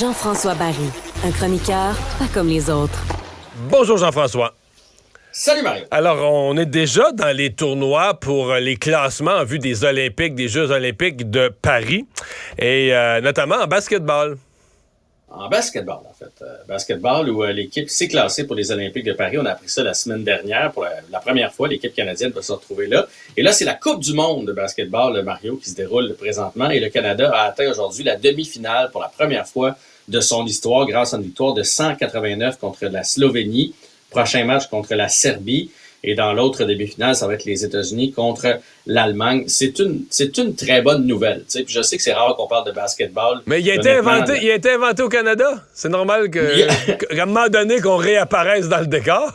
Jean-François Barry, un chroniqueur pas comme les autres. Bonjour Jean-François. Salut Mario. Alors, on est déjà dans les tournois pour les classements en vue des Olympiques, des Jeux olympiques de Paris, et notamment en basketball. En basketball, en fait. Basketball où l'équipe s'est classée pour les Olympiques de Paris. On a appris ça la semaine dernière. Pour la première fois, l'équipe canadienne va se retrouver là. Et là, c'est la Coupe du monde de basketball, le Mario, qui se déroule présentement. Et le Canada a atteint aujourd'hui la demi-finale pour la première fois de son histoire grâce à une victoire de 189 contre la Slovénie. Prochain match contre la Serbie. Et dans l'autre demi-finale, ça va être les États-Unis contre l'Allemagne. C'est une très bonne nouvelle. Puis je sais que c'est rare qu'on parle de basketball. Mais il a été inventé au Canada. C'est normal qu'à un moment donné, qu'on réapparaisse dans le décor.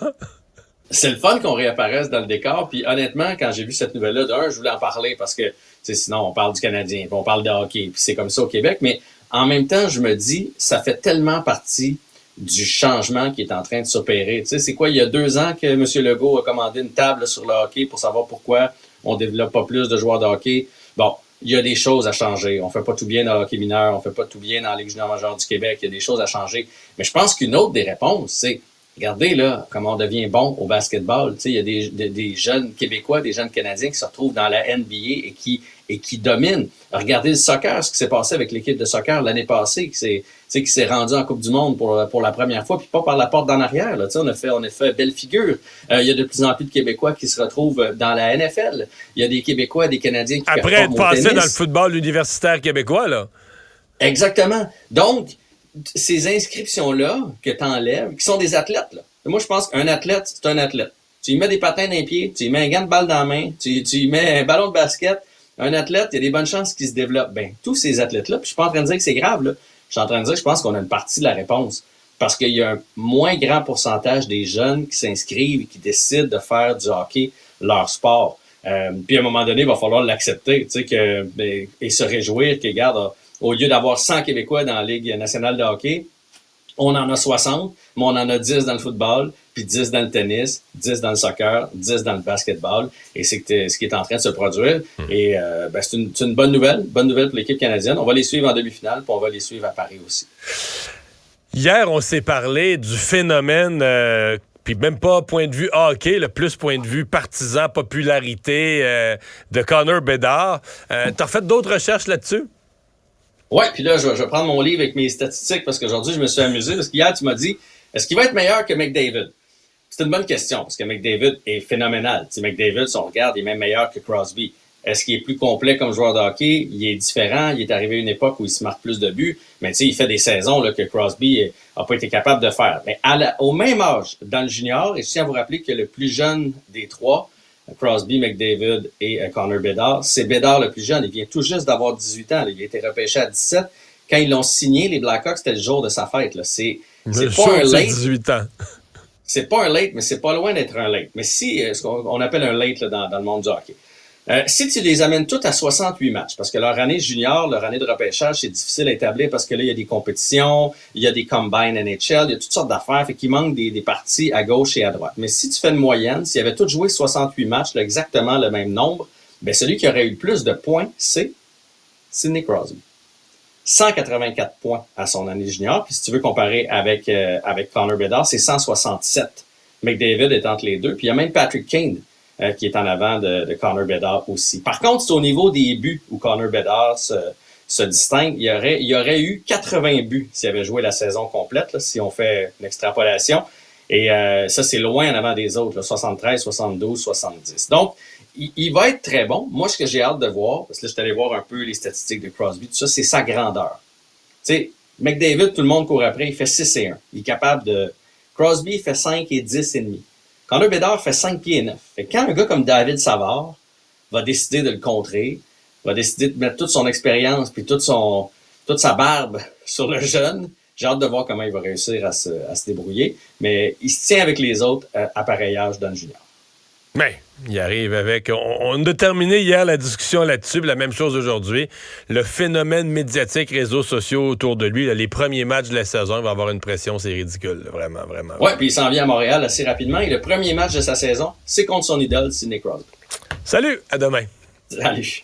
C'est le fun qu'on réapparaisse dans le décor. Puis honnêtement, quand j'ai vu cette nouvelle-là, je voulais en parler parce que sinon, on parle du Canadien, puis on parle de hockey, puis c'est comme ça au Québec. Mais en même temps, je me dis, ça fait tellement partie du changement qui est en train de s'opérer. Tu sais, c'est quoi, il y a 2 ans que M. Legault a commandé une table sur le hockey pour savoir pourquoi on développe pas plus de joueurs de hockey. Bon, il y a des choses à changer. On fait pas tout bien dans le hockey mineur, on fait pas tout bien dans la Ligue junior majeure du Québec, il y a des choses à changer. Mais je pense qu'une autre des réponses, c'est, regardez là, comment on devient bon au basketball. Tu sais, il y a des jeunes Québécois, des jeunes Canadiens qui se retrouvent dans la NBA et qui dominent. Regardez le soccer, ce qui s'est passé avec l'équipe de soccer l'année passée, qui s'est rendu en Coupe du monde pour la première fois, puis pas par la porte d'en arrière. Là. On a fait belle figure. Il y a de plus en plus de Québécois qui se retrouvent dans la NFL. Il y a des Québécois, des Canadiens qui après être passés dans le football universitaire québécois, là. Exactement. Donc, ces inscriptions-là que tu enlèves, qui sont des athlètes, là. Moi, je pense qu'un athlète, c'est un athlète. Tu lui mets des patins dans les pieds, tu lui mets un gant de balle dans la main, tu lui mets un ballon de basket. Un athlète, il y a des bonnes chances qu'il se développe. Ben, tous ces athlètes-là, puis je suis pas en train de dire que c'est grave, là. Je suis en train de dire que je pense qu'on a une partie de la réponse. Parce qu'il y a un moins grand pourcentage des jeunes qui s'inscrivent et qui décident de faire du hockey leur sport. Puis à un moment donné, il va falloir l'accepter, tu sais, et se réjouir que, regarde, au lieu d'avoir 100 Québécois dans la Ligue nationale de hockey, on en a 60, mais on en a 10 dans le football, puis 10 dans le tennis, 10 dans le soccer, 10 dans le basketball. Et c'est ce qui est en train de se produire. Et c'est une bonne nouvelle pour l'équipe canadienne. On va les suivre en demi-finale, puis on va les suivre à Paris aussi. Hier, on s'est parlé du phénomène, puis même pas point de vue hockey, le plus point de vue partisan, popularité de Connor Bedard. T'as fait d'autres recherches là-dessus? Ouais, puis là, je vais prendre mon livre avec mes statistiques parce qu'aujourd'hui, je me suis amusé parce qu'hier, tu m'as dit, est-ce qu'il va être meilleur que McDavid? C'est une bonne question parce que McDavid est phénoménal. Tu sais, McDavid, si on regarde, il est même meilleur que Crosby. Est-ce qu'il est plus complet comme joueur de hockey? Il est différent. Il est arrivé à une époque où il se marque plus de buts. Mais tu sais, il fait des saisons là, que Crosby a pas été capable de faire. Mais au même âge, dans le junior, et je tiens à vous rappeler que le plus jeune des trois, Crosby, McDavid et Connor Bedard, c'est Bedard le plus jeune. Il vient tout juste d'avoir 18 ans. Là. Il a été repêché à 17. Quand ils l'ont signé, les Blackhawks, c'était le jour de sa fête. Là. C'est pas un late. 18 ans. C'est pas un late, mais c'est pas loin d'être un late. Mais si, ce qu'on appelle un late là, dans le monde du hockey. Si tu les amènes toutes à 68 matchs, parce que leur année junior, leur année de repêchage, c'est difficile à établir parce que là, il y a des compétitions, il y a des combines NHL, il y a toutes sortes d'affaires, fait qu'il manque des parties à gauche et à droite. Mais si tu fais une moyenne, s'ils avaient tous joué 68 matchs, là, exactement le même nombre, ben celui qui aurait eu le plus de points, c'est Sidney Crosby. 184 points à son année junior. Puis si tu veux comparer avec Connor Bedard, c'est 167. McDavid est entre les deux. Puis il y a même Patrick Kane qui est en avant de Connor Bedard aussi. Par contre, c'est au niveau des buts où Connor Bedard se distingue. Il y aurait eu 80 buts s'il avait joué la saison complète, là, si on fait l'extrapolation. Et ça, c'est loin en avant des autres, là, 73, 72, 70. Donc, il va être très bon. Moi, ce que j'ai hâte de voir, parce que là, je suis allé voir un peu les statistiques de Crosby, tout ça, c'est sa grandeur. Tu sais, McDavid, tout le monde court après, il fait 6 et 1. Il est capable de... Crosby, il fait 5 et 10 et demi. Connor Bedard fait 5 pieds et 9. Fait que quand un gars comme David Savard va décider de le contrer, va décider de mettre toute son expérience puis toute sa barbe sur le jeune, j'ai hâte de voir comment il va réussir à se débrouiller. Mais il se tient avec les autres à pareil âge dans le junior. Mais il arrive avec... On a terminé hier la discussion là-dessus, la même chose aujourd'hui. Le phénomène médiatique, réseaux sociaux autour de lui, là, les premiers matchs de la saison, il va avoir une pression, c'est ridicule, là, vraiment, vraiment. Ouais, puis il s'en vient à Montréal assez rapidement. Et le premier match de sa saison, c'est contre son idole, Sidney Crosby. Salut, à demain. Salut.